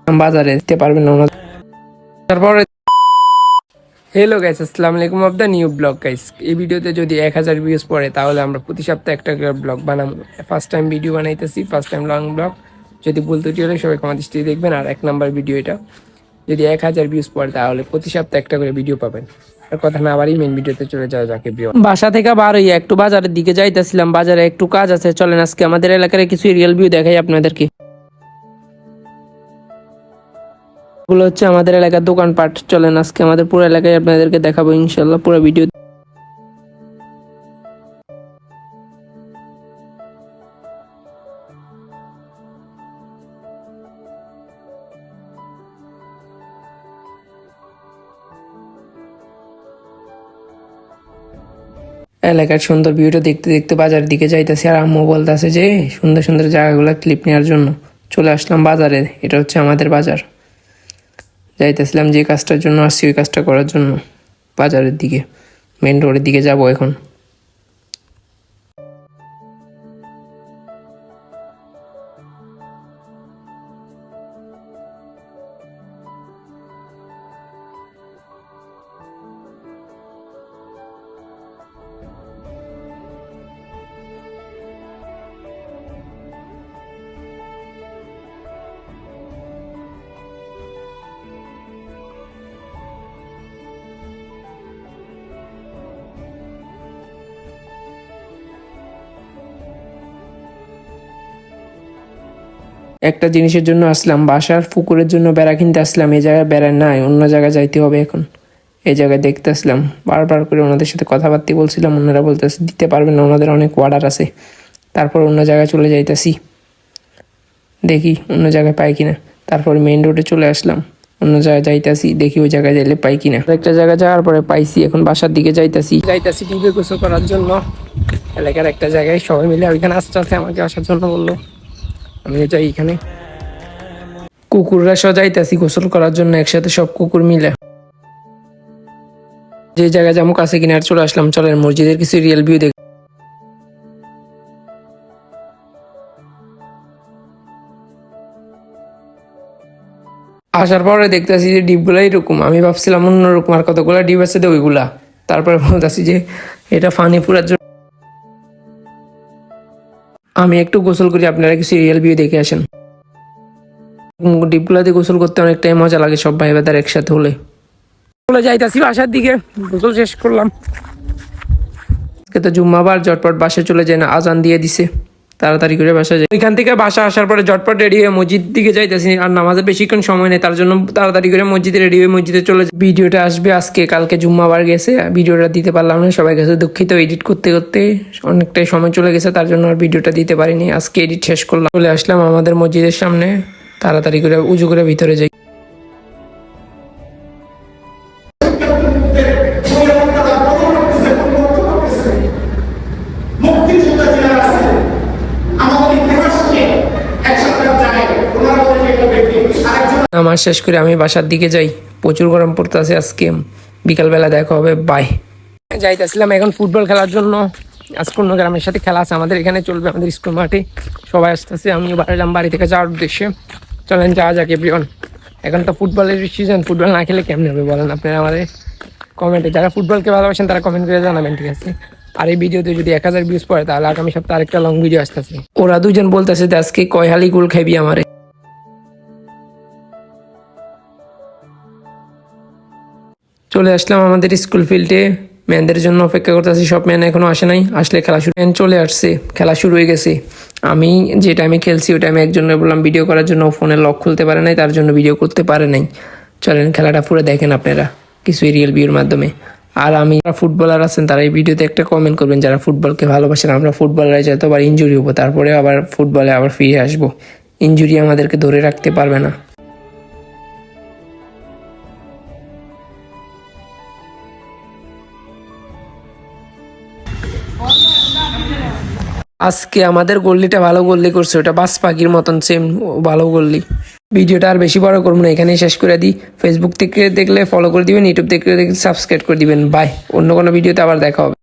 বাজারে যেতে পারবেন না ওনাদের। তারপরে হ্যালো গাইস, আসসালামু আলাইকুম of the new blog guys. এই ভিডিওতে যদি 1000 ভিউজ পড়ে তাহলে আমরা প্রতি সপ্তাহে একটা করে ব্লগ বানাবো। ফার্স্ট টাইম ভিডিও বানাইতেছি, ফার্স্ট টাইম লং ব্লগ। যদি ভুল ত্রুটি হলে সবাই কমেন্ট দৃষ্টিতে দেখবেন। আর 1 নম্বর ভিডিও এটা, যদি 1000 ভিউজ পড়ে তাহলে প্রতি সপ্তাহে একটা করে ভিডিও পাবেন। আর কথা না বাড়ি মেন ভিডিওতে চলে যাওয়া যাকে। বাসা থেকে বার হইয়া একটু বাজারের দিকে যাইতেছিলাম, বাজারে একটু কাজ আছে। চলেন আজকে আমাদের এলাকার কিছু রিয়েল ভিউ দেখাই আপনাদেরকে। এগুলো হচ্ছে আমাদের এলাকার দোকানপাট। চলেন আজকে আমাদের পুরো এলাকায় আপনাদেরকে দেখাবো ইনশাল্লাহ পুরো ভিডিও। এলাকার সুন্দর ভিউটা দেখতে দেখতে বাজারের দিকে যাইতেছি, আর আম্মু বলতেছে যে সুন্দর সুন্দর জায়গাগুলো ক্লিপ নেওয়ার জন্য। চলে আসলাম বাজারে, এটা হচ্ছে আমাদের বাজার। যাইতেছিলাম যে কাজটার জন্য আসছি ওই কাজটা করার জন্য বাজারের দিকে, মেন রোডের দিকে যাব এখন। একটা জিনিসের জন্য আসলাম, বাসার পুকুরের জন্য বেড়া কিনতে আসলাম। এই জায়গায় বেড়া নাই, অন্য জায়গায় যাইতে হবে এখন। এই জায়গায় দেখতে আসলাম, বারবার করে ওনাদের সাথে কথাবার্তা বলছিলাম, ওনারা বলতেছে দিতে পারবেন না, ওনাদের অনেক অর্ডার আছে। তারপর অন্য জায়গায় চলে যাইতেছি, দেখি অন্য জায়গায় পাই কিনা। তারপর মেইন রোডে চলে আসলাম, অন্য জায়গায় যাইতেছি, দেখি ওই জায়গায় যাইলে পাই কিনা। একটা জায়গায় যাওয়ার পরে পাইছি, এখন বাসার দিকে যাইতেছি টিভি গোসল করার জন্য। এলাকার একটা জায়গায় সবাই মিলে ওইখানে আসতে আসতে আমাকে আসার জন্য বললো, আমি যাই এখানে। কুকুররা সজাইতেছি গোসল করার জন্য একসাথে, সব কুকুর মিলে। যে জায়গায় যাবো কাছে কিনে আর চলে আসলাম। চলেন মসজিদের কিছু রিয়েল ভিউ দেখ। আসার পরে দেখতেছি যে ডিপগুলা এরকম, আমি ভাবছিলাম অন্যরকম, আর কতগুলা ডিপ আছে তো ওইগুলা। তারপরে বলতেছি যে এটা ফানি পুরার জন্য আমি একটু গোসল করি, আপনারা কিছু রিয়েল ভিউ দেখে আসেন। ডিপগুলাতে গোসল করতে অনেকটাই মজা লাগে সব ভাই বাদার একসাথে হলে। চলে যাইতাছি বাসার দিকে, গোসল শেষ করলাম। আজকে তো জুম্মাবার, ঝটপট বাসায় চলে যায় না, আজান দিয়ে দিছে, তাড়াতাড়ি করে বাসা যায়। ওইখান থেকে বাসা আসার পরে ঝটপট রেডি হয়ে মসজিদ দিকে যাইতেছি, আর নামাজের বেশিক্ষণ সময় নেই, তার জন্য তাড়াতাড়ি করে মসজিদে রেডি হয়ে মসজিদে চলে যায়। ভিডিওটা আসবে আজকে, কালকে জুম্মাবার গেছে, ভিডিওটা দিতে পারলাম না, সবাই কাছে দুঃখিত। এডিট করতে করতে অনেকটাই সময় চলে গেছে, তার জন্য আর ভিডিওটা দিতে পারিনি। আজকে এডিট শেষ করলাম, চলে আসলাম আমাদের মসজিদের সামনে, তাড়াতাড়ি করে উজু করে ভিতরে যাই। আমার শেষ করে আমি বাসার দিকে যাই, প্রচুর গরম পড়তেছে আজকে। বিকালবেলা দেখা হবে, বাই। যাইতেছিলাম এখন ফুটবল খেলার জন্য। আজকে অন্য গ্রামের সাথে খেলা আছে, আমাদের এখানে চলবে, আমাদের স্কুল মাঠে সবাই আসতেছে। আমিও বাড়িলাম বাড়ি থেকে যাওয়ার উদ্দেশ্যে। চলেন যাওয়া যাক এভরিওয়ান। এখন তো ফুটবলের সিজন, ফুটবল না খেলে কেমন হবে বলেন আপনারা? আমাদের কমেন্টে যারা ফুটবলকে ভালোবাসেন তারা কমেন্ট করে জানাবেন, ঠিক আছে? আর এই ভিডিওতে যদি 1000 ভিউজ পড়ে তাহলে আগামী সপ্তাহে আরেকটা লং ভিডিও আসতেছে। ওরা দুজন বলতেছে যে আজকে কয় হালি গোল খাইবি আমারে। চলে আসলাম আমাদের স্কুল ফিল্ডে, ম্যানদের জন্য অপেক্ষা করতেছি। সব ম্যান এখনো আসে নাই, আসলে খেলা শুরু। ম্যান চলে আসছে, খেলা শুরু হয়ে গেছে। আমি যে টাইমে খেলছি ওই টাইমে একজনের বললাম ভিডিও করার জন্য, ফোনে লক খুলতে পারে নাই, তার জন্য ভিডিও করতে পারে নাই। চলেন খেলাটা পুরো দেখেন আপনারা কিছু রিয়েল ভিউর মাধ্যমে। আর আমি যারা ফুটবলার আছেন তারা এই ভিডিওতে একটা কমেন্ট করবেন, যারা ফুটবলকে ভালোবাসেন। আমরা ফুটবলার যতবার ইনজুরি হবো তারপরে আবার ফুটবলে আবার ফিরে আসবো, ইনজুরি আমাদেরকে ধরে রাখতে পারবে না। আজকে আমাদের গোল্লিটা ভালো গোল্লি করছে, ওটা বাস পাখির মতন সেম ভালো গোল্লি। ভিডিওটা আর বেশি বড় করবো না, এখানেই শেষ করে দিই। ফেসবুক থেকে দেখলে ফলো করে দিবেন, ইউটিউব থেকে দেখলে সাবস্ক্রাইব করে দিবেন। বাই, অন্য কোনো ভিডিওতে আবার দেখা হবে।